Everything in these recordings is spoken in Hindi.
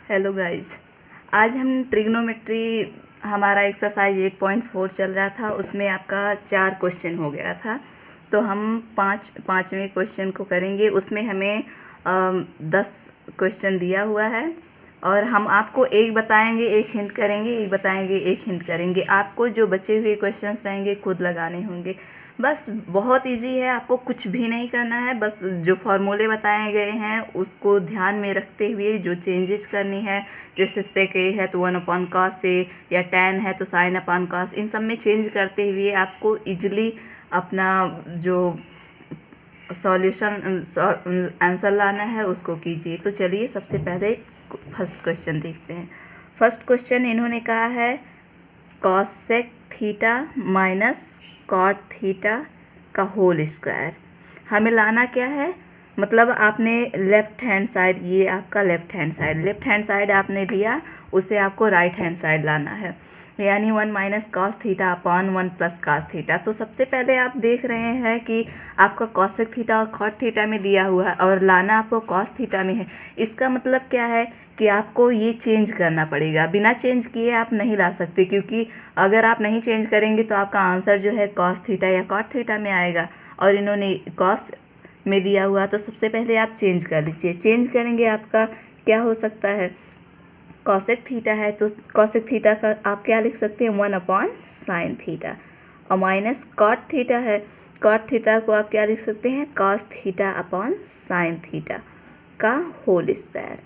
हेलो गाइस, आज हम ट्रिग्नोमेट्री हमारा एक्सरसाइज 8.4 चल रहा था। उसमें आपका 4 क्वेश्चन हो गया था, तो हम पाँचवें क्वेश्चन को करेंगे। उसमें हमें 10 क्वेश्चन दिया हुआ है और हम आपको एक बताएंगे, एक हिंट करेंगे, एक बताएंगे, एक हिंट करेंगे। आपको जो बचे हुए क्वेश्चंस रहेंगे खुद लगाने होंगे। बस बहुत इजी है, आपको कुछ भी नहीं करना है। बस जो फार्मूले बताए गए हैं उसको ध्यान में रखते हुए जो चेंजेस करनी है, जैसे सेक ए है तो 1/cos ए, या tan है तो sin/cos, इन सब में चेंज करते हुए आपको इजीली अपना जो सॉल्यूशन आंसर लाना है उसको कीजिए। तो चलिए सबसे पहले फर्स्ट क्वेश्चन देखते हैं। फर्स्ट क्वेश्चन इन्होंने कहा है cosec theta minus cot theta का होल स्क्वायर। हमें लाना क्या है, मतलब आपने लेफ़्ट हैंड साइड, ये आपका लेफ़्ट हैंड साइड आपने लिया, उसे आपको राइट हैंड साइड लाना है, यानी 1 minus cos theta upon 1 plus cos theta. तो सबसे पहले आप देख रहे हैं कि आपका कॉसेक थीटा और कॉट थीटा में दिया हुआ है और लाना आपको कॉस थीटा में है। इसका मतलब क्या है कि आपको ये चेंज करना पड़ेगा। बिना चेंज किए आप नहीं ला सकते, क्योंकि अगर आप नहीं चेंज करेंगे तो आपका आंसर जो है कॉस थीटा या कॉट थीटा में आएगा, और इन्होंने कॉस में दिया हुआ। तो सबसे पहले आप चेंज कर लीजिए। चेंज करेंगे आपका क्या हो सकता है, कॉसेक थीटा है तो कॉसेक थीटा का आप क्या लिख सकते हैं, 1/sin थीटा। और माइनस कॉट थीटा है, कॉट थीटा को आप क्या लिख सकते हैं, cos theta upon sine theta का होल स्क्वायर।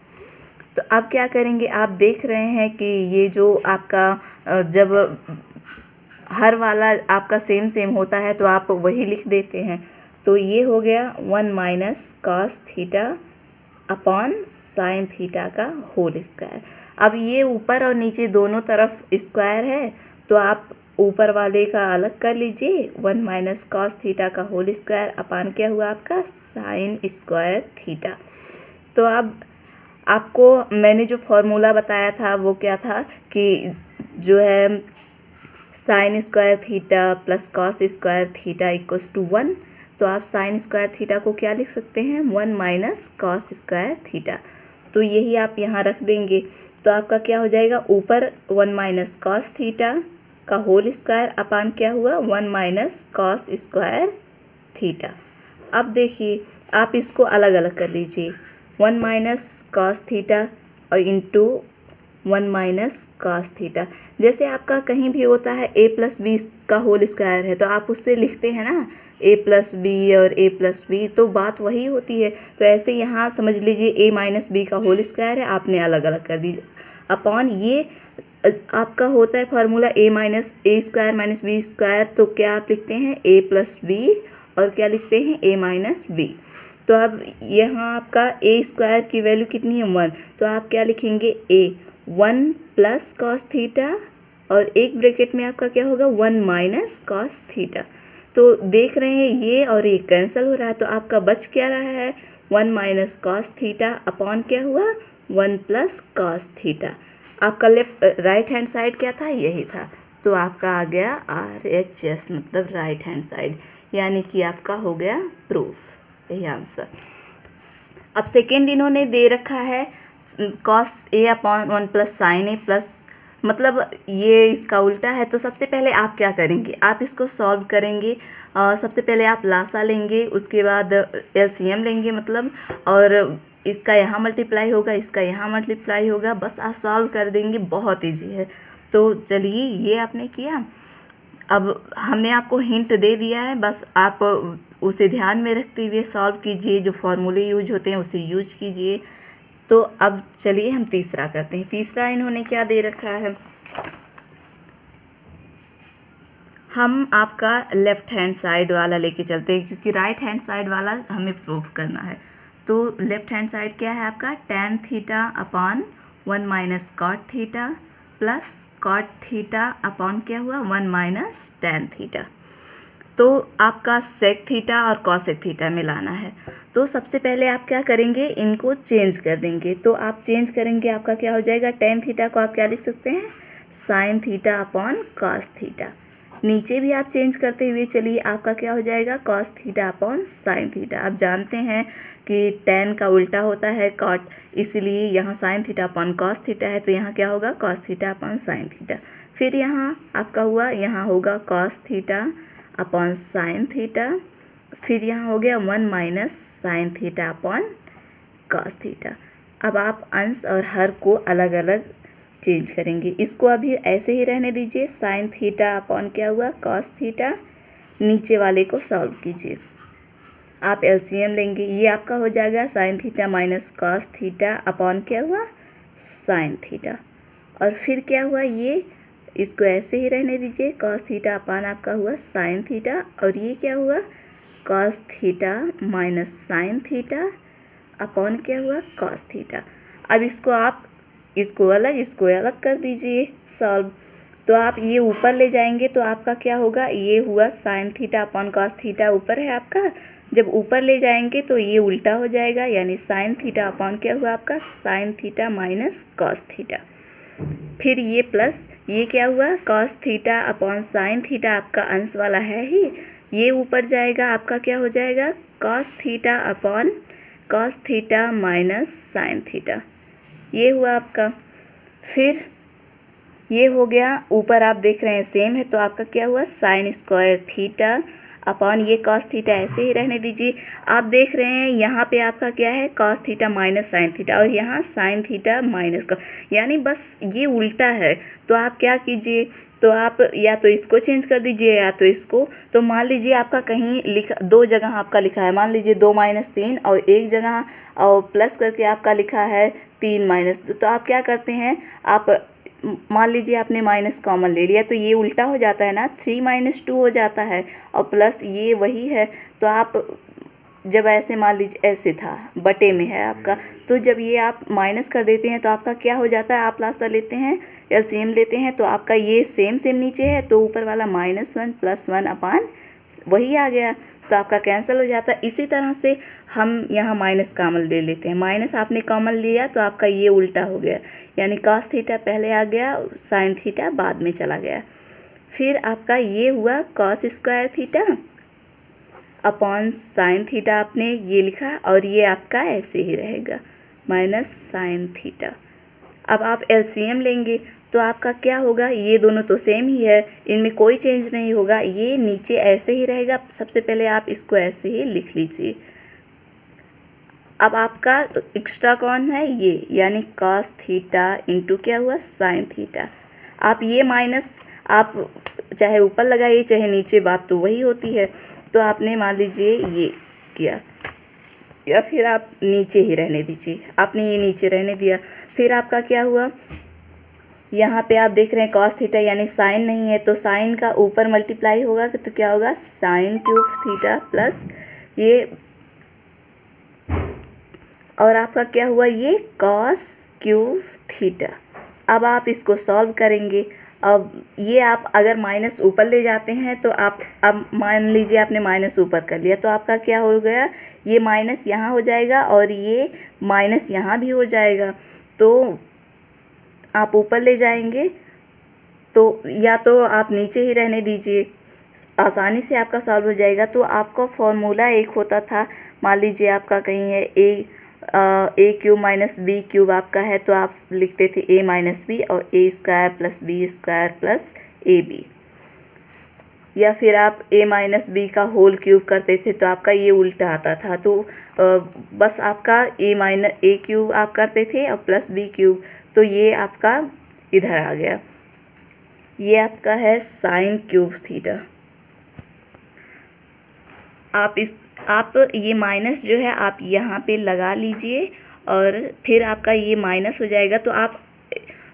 तो अब क्या करेंगे, आप देख रहे हैं कि ये जो आपका जब हर वाला आपका सेम होता है तो आप वही लिख देते हैं। तो ये हो गया 1 minus cos theta upon sine theta का होल स्क्वायर। अब ये ऊपर और नीचे दोनों तरफ स्क्वायर है, तो आप ऊपर वाले का अलग कर लीजिए, 1 माइनस कॉस थीटा का होल स्क्वायर अपान क्या हुआ आपका साइन स्क्वायर थीटा। तो अब आपको मैंने जो फॉर्मूला बताया था वो क्या था कि जो है sine square theta plus cos square theta equals to 1। तो आप साइन स्क्वायर थीटा को क्या लिख सकते हैं, 1 माइनस कॉस स्क्वायर थीटा। तो यही आप यहाँ रख देंगे, तो आपका क्या हो जाएगा, ऊपर 1 माइनस कॉस थीटा का होल स्क्वायर अपान क्या हुआ 1 माइनस कॉस स्क्वायर थीटा। अब देखिए आप इसको अलग अलग कर लीजिए, 1 माइनस कॉस थीटा और इंटू 1 माइनस कॉस थीटा। जैसे आपका कहीं भी होता है a प्लस बी का होल स्क्वायर है तो आप उससे लिखते हैं ना a प्लस बी और a प्लस बी, तो बात वही होती है। तो ऐसे यहाँ समझ लीजिए a माइनस बी का होल स्क्वायर है, आपने अलग अलग कर दीजिए अपॉन ये आपका होता है formula a minus a square minus b square. तो क्या आप लिखते हैं a प्लस बी और क्या लिखते हैं a माइनस बी। तो अब यहाँ आपका a स्क्वायर की वैल्यू कितनी है 1, तो आप क्या लिखेंगे a 1 प्लस कॉस थीटा और एक ब्रैकेट में आपका क्या होगा 1 माइनस कॉस थीटा। तो देख रहे हैं ये और ये कैंसिल हो रहा है, तो आपका बच क्या रहा है 1 माइनस कॉस थीटा अपॉन क्या हुआ 1 प्लस कॉस थीटा। आपका राइट हैंड साइड क्या था, यही था। तो आपका आ गया RHS, मतलब राइट हैंड साइड, यानी कि आपका हो गया प्रूफ, यही आंसर। अब सेकेंड इन्होंने दे रखा है cos A upon 1 plus sign A plus, मतलब ये इसका उल्टा है। तो सबसे पहले आप क्या करेंगे, आप इसको सॉल्व करेंगे। सबसे पहले आप लासा लेंगे, उसके बाद LCM लेंगे, मतलब और इसका यहाँ मल्टीप्लाई होगा, इसका यहाँ मल्टीप्लाई होगा, बस आप सॉल्व कर देंगे, बहुत इजी है। तो चलिए ये आपने किया। अब हमने आपको हिंट दे दिया है, बस आप उसे ध्यान में रखते हुए सॉल्व कीजिए, जो फॉर्मूले यूज होते हैं उसे यूज कीजिए। तो अब चलिए हम तीसरा करते हैं। तीसरा इन्होंने क्या दे रखा है, हम आपका लेफ़्ट हैंड साइड वाला लेके चलते हैं, क्योंकि राइट हैंड साइड वाला हमें प्रूफ करना है। तो लेफ़्ट हैंड साइड क्या है आपका tan theta upon 1 minus cot theta plus cot theta upon क्या हुआ 1 माइनस tan थीटा। तो आपका सेक थीटा और कॉसेक थीटा मिलाना है। तो सबसे पहले आप क्या करेंगे, इनको चेंज कर देंगे। तो आप चेंज करेंगे, आपका क्या हो जाएगा, tan थीटा को आप क्या लिख सकते हैं, sine theta upon cos theta. नीचे भी आप चेंज करते हुए चलिए, आपका क्या हो जाएगा cos theta upon sine theta. आप जानते हैं कि टेन का उल्टा होता है कॉट, इसीलिए यहाँ sine theta upon cos theta है, तो यहाँ क्या होगा cos theta upon sine theta. फिर यहाँ आपका हुआ, यहाँ होगा cos theta upon sine theta, फिर यहाँ हो गया 1 minus sine theta upon cos theta. अब आप अंश और हर को अलग अलग चेंज करेंगे, इसको अभी ऐसे ही रहने दीजिए। साइन थीटा अपॉन क्या हुआ कॉस थीटा, नीचे वाले को सॉल्व कीजिए, आप एलसीएम लेंगे, ये आपका हो जाएगा sine theta minus cos theta upon क्या हुआ साइन थीटा। और फिर क्या हुआ, ये इसको ऐसे ही रहने दीजिए, कॉस थीटा अपॉन आपका हुआ साइन थीटा, और ये क्या हुआ cos theta minus sine theta upon क्या हुआ कॉस थीटा। अब इसको आप इसको अलग कर दीजिए सॉल्व, तो आप ये ऊपर ले जाएंगे तो आपका क्या होगा, ये हुआ sine theta upon cos theta ऊपर है आपका, जब ऊपर ले जाएंगे तो ये उल्टा हो जाएगा, यानी साइन थीटा अपॉन क्या हुआ आपका sine theta minus cos theta. फिर ये प्लस ये क्या हुआ cos theta upon sine theta, आपका अंश वाला है ही, ये ऊपर जाएगा, आपका क्या हो जाएगा cos theta upon cos theta minus sine theta, ये हुआ आपका। फिर ये हो गया, ऊपर आप देख रहे हैं सेम है, तो आपका क्या हुआ साइन स्क्वायर थीटा अपॉन ये कॉस थीटा ऐसे ही रहने दीजिए। आप देख रहे हैं यहाँ पे आपका क्या है cos theta minus sine theta, और यहाँ साइन थीटा माइनस का, यानी बस ये उल्टा है। तो आप क्या कीजिए, तो आप या तो इसको चेंज कर दीजिए या तो इसको। तो मान लीजिए आपका कहीं लिखा, दो जगह आपका लिखा है, मान लीजिए 2 माइनस 3, और एक जगह और प्लस करके आपका लिखा है 3 माइनस 2। तो आप क्या करते हैं, आप मान लीजिए आपने माइनस कॉमन ले लिया, तो ये उल्टा हो जाता है ना, 3 माइनस 2 हो जाता है, और प्लस ये वही है। तो आप जब ऐसे मान लीजिए ऐसे था बटे में है आपका, तो जब ये आप माइनस कर देते हैं तो आपका क्या हो जाता है, आप लास्ट लेते हैं एलसीएम लेते हैं, तो आपका ये सेम नीचे है, तो ऊपर वाला -1 + 1 अपान वही आ गया, तो आपका कैंसिल हो जाता है। इसी तरह से हम यहाँ माइनस कॉमन ले लेते हैं, माइनस आपने कॉमन लिया तो आपका ये उल्टा हो गया, यानी कॉस थीटा पहले आ गया, साइन थीटा बाद में चला गया। फिर आपका ये हुआ cos square theta upon sine theta, आपने ये लिखा, और ये आपका ऐसे ही रहेगा माइनस साइन थीटा। अब आप एलसीएम लेंगे तो आपका क्या होगा, ये दोनों तो सेम ही है, इनमें कोई चेंज नहीं होगा, ये नीचे ऐसे ही रहेगा। सबसे पहले आप इसको ऐसे ही लिख लीजिए। अब आपका एक्स्ट्रा कौन है, ये, यानी कॉस थीटा इंटू क्या हुआ साइन थीटा। आप ये माइनस आप चाहे ऊपर लगाइए चाहे नीचे, बात तो वही होती है। तो आपने मान लीजिए ये किया, या फिर आप नीचे ही रहने दीजिए, आपने ये नीचे रहने दिया। फिर आपका क्या हुआ, यहाँ पे आप देख रहे हैं कॉस थीटा यानी साइन नहीं है, तो साइन का ऊपर मल्टीप्लाई होगा तो क्या होगा साइन क्यूब थीटा प्लस ये, और आपका क्या हुआ ये कॉस क्यूब थीटा। अब आप इसको सॉल्व करेंगे। अब ये आप अगर माइनस ऊपर ले जाते हैं तो आप, अब मान लीजिए आपने माइनस ऊपर कर लिया, तो आपका क्या हो गया, ये माइनस यहाँ हो जाएगा और ये माइनस यहाँ भी हो जाएगा। तो आप ऊपर ले जाएंगे तो या तो आप नीचे ही रहने दीजिए, आसानी से आपका सॉल्व हो जाएगा। तो आपका फॉर्मूला एक होता था, मान लीजिए आपका कहीं है ए क्यूब माइनस बी क्यूब आपका है, तो आप लिखते थे ए माइनस बी और A square plus B square plus A B, या फिर आप ए माइनस बी का होल क्यूब करते थे तो आपका ये उल्टा आता था। तो बस आपका ए क्यूब आप करते थे और प्लस बी क्यूब, तो ये आपका इधर आ गया, ये आपका है साइन क्यूब थीटा। आप ये माइनस जो है आप यहाँ पे लगा लीजिए और फिर आपका ये माइनस हो जाएगा। तो आप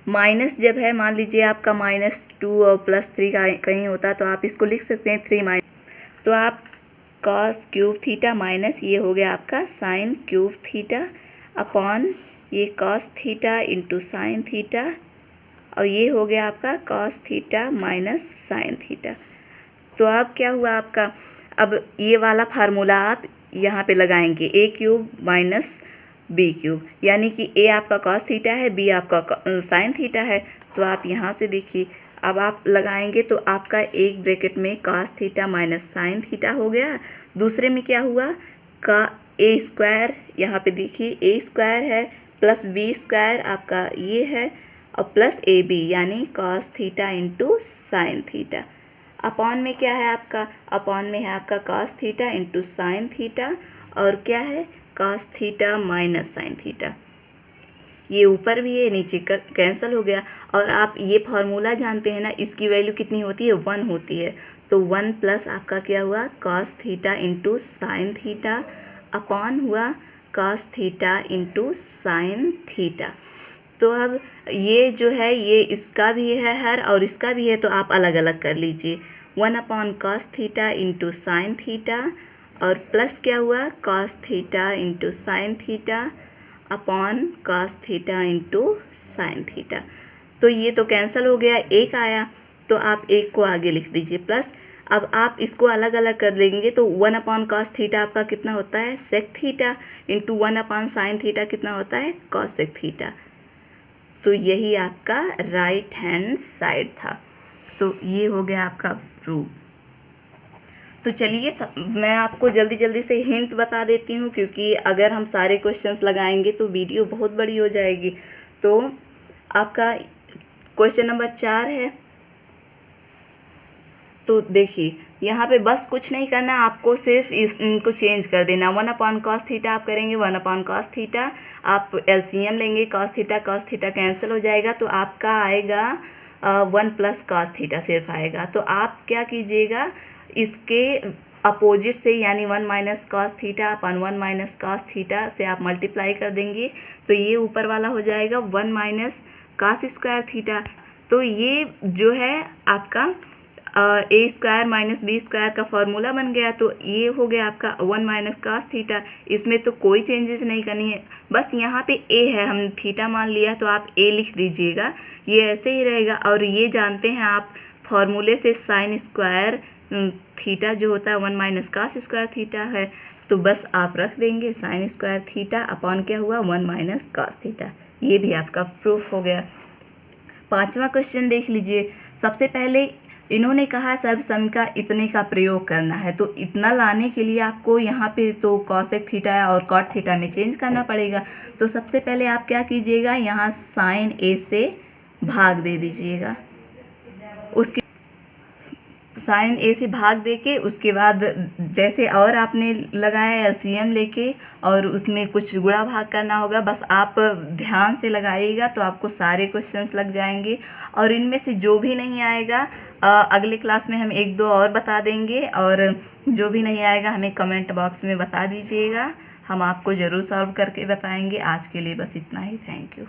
माइनस जब है, मान लीजिए आपका -2 और +3 का कहीं होता तो आप इसको लिख सकते हैं 3 माइनस, तो आप कॉस क्यूब थीटा माइनस ये हो गया आपका साइन क्यूब थीटा अपॉन ये cos theta into sine theta, और ये हो गया आपका cos theta minus sine theta. तो अब क्या हुआ आपका, अब ये वाला फार्मूला आप यहाँ पे लगाएंगे, ए क्यूब माइनस बी क्यूब, यानी कि ए आपका कॉस थीटा है, बी आपका साइन थीटा है। तो आप यहाँ से देखिए अब आप लगाएंगे तो आपका एक ब्रैकेट में cos theta minus sine theta हो गया, दूसरे में क्या हुआ का ए स्क्वायर, यहाँ पे देखिए ए स्क्वायर है प्लस बी स्क्वायर आपका ये है और प्लस ए बी यानी cos theta into sine theta. Upon में क्या है आपका, अपॉन में है आपका cos theta into sine theta और क्या है cos theta minus sine theta. ये ऊपर भी है नीचे का कैंसिल हो गया। और आप ये फार्मूला जानते हैं ना, इसकी वैल्यू कितनी होती है 1 होती है, तो 1 प्लस आपका क्या हुआ cos theta into sine theta upon हुआ cos theta into sine theta. तो अब ये जो है ये इसका भी है हर और इसका भी है, तो आप अलग अलग कर लीजिए। 1 upon cos theta into sine theta और प्लस क्या हुआ cos theta into sine theta upon cos theta into sine theta. तो ये तो कैंसिल हो गया, एक आया तो आप एक को आगे लिख दीजिए प्लस। अब आप इसको अलग अलग कर लेंगे तो 1 अपॉन cos थीटा आपका कितना होता है sec theta into 1 upon sine theta कितना होता है cos sec थीटा। तो यही आपका राइट हैंड साइड था। तो ये हो गया आपका प्रूफ। तो चलिए मैं आपको जल्दी जल्दी से हिंट बता देती हूँ, क्योंकि अगर हम सारे क्वेश्चंस लगाएंगे तो वीडियो बहुत बड़ी हो जाएगी। तो आपका क्वेश्चन नंबर 4 है। तो देखिए यहाँ पे बस कुछ नहीं करना, आपको सिर्फ इनको चेंज कर देना। 1 अपॉन cos थीटा आप करेंगे 1 अपॉन cos थीटा, आप एलसीएम लेंगे cos थीटा कैंसिल हो जाएगा, तो आपका आएगा 1 प्लस cos थीटा सिर्फ आएगा। तो आप क्या कीजिएगा इसके अपोजिट से यानी 1 माइनस cos थीटा अपन 1 माइनस cos थीटा से आप मल्टीप्लाई कर देंगे, तो ये ऊपर वाला हो जाएगा 1 माइनस cos स्क्वायर थीटा। तो ये जो है आपका ए स्क्वायर माइनस बी स्क्वायर का फॉर्मूला बन गया। तो ये हो गया आपका 1 माइनस cos थीटा। इसमें तो कोई चेंजेस नहीं करनी है, बस यहाँ पे ए है, हम थीटा मान लिया तो आप ए लिख दीजिएगा, ये ऐसे ही रहेगा। और ये जानते हैं आप फॉर्मूले से साइन स्क्वायर थीटा जो होता है 1 माइनस cos स्क्वायर थीटा है, तो बस आप रख देंगे साइन स्क्वायर थीटा अपॉन क्या हुआ 1 माइनस cos थीटा। ये भी आपका प्रूफ हो गया। 5वां क्वेश्चन देख लीजिए। सबसे पहले इन्होंने कहा सर्वसम का इतने का प्रयोग करना है, तो इतना लाने के लिए आपको यहाँ पे तो cosec थीटा और cot थीटा में चेंज करना पड़ेगा। तो सबसे पहले आप क्या कीजिएगा, यहाँ साइन ए से भाग दे दीजिएगा, उसके साइन ए से भाग देके उसके बाद जैसे और आपने लगाया एलसीएम लेके और उसमें कुछ गुणा भाग करना होगा, बस आप ध्यान से लगाइएगा तो आपको सारे क्वेश्चंस लग जाएंगे। और इनमें से जो भी नहीं आएगा अगले क्लास में हम 1-2 और बता देंगे, और जो भी नहीं आएगा हमें कमेंट बॉक्स में बता दीजिएगा, हम आपको ज़रूर सॉल्व करके बताएंगे। आज के लिए बस इतना ही, थैंक यू।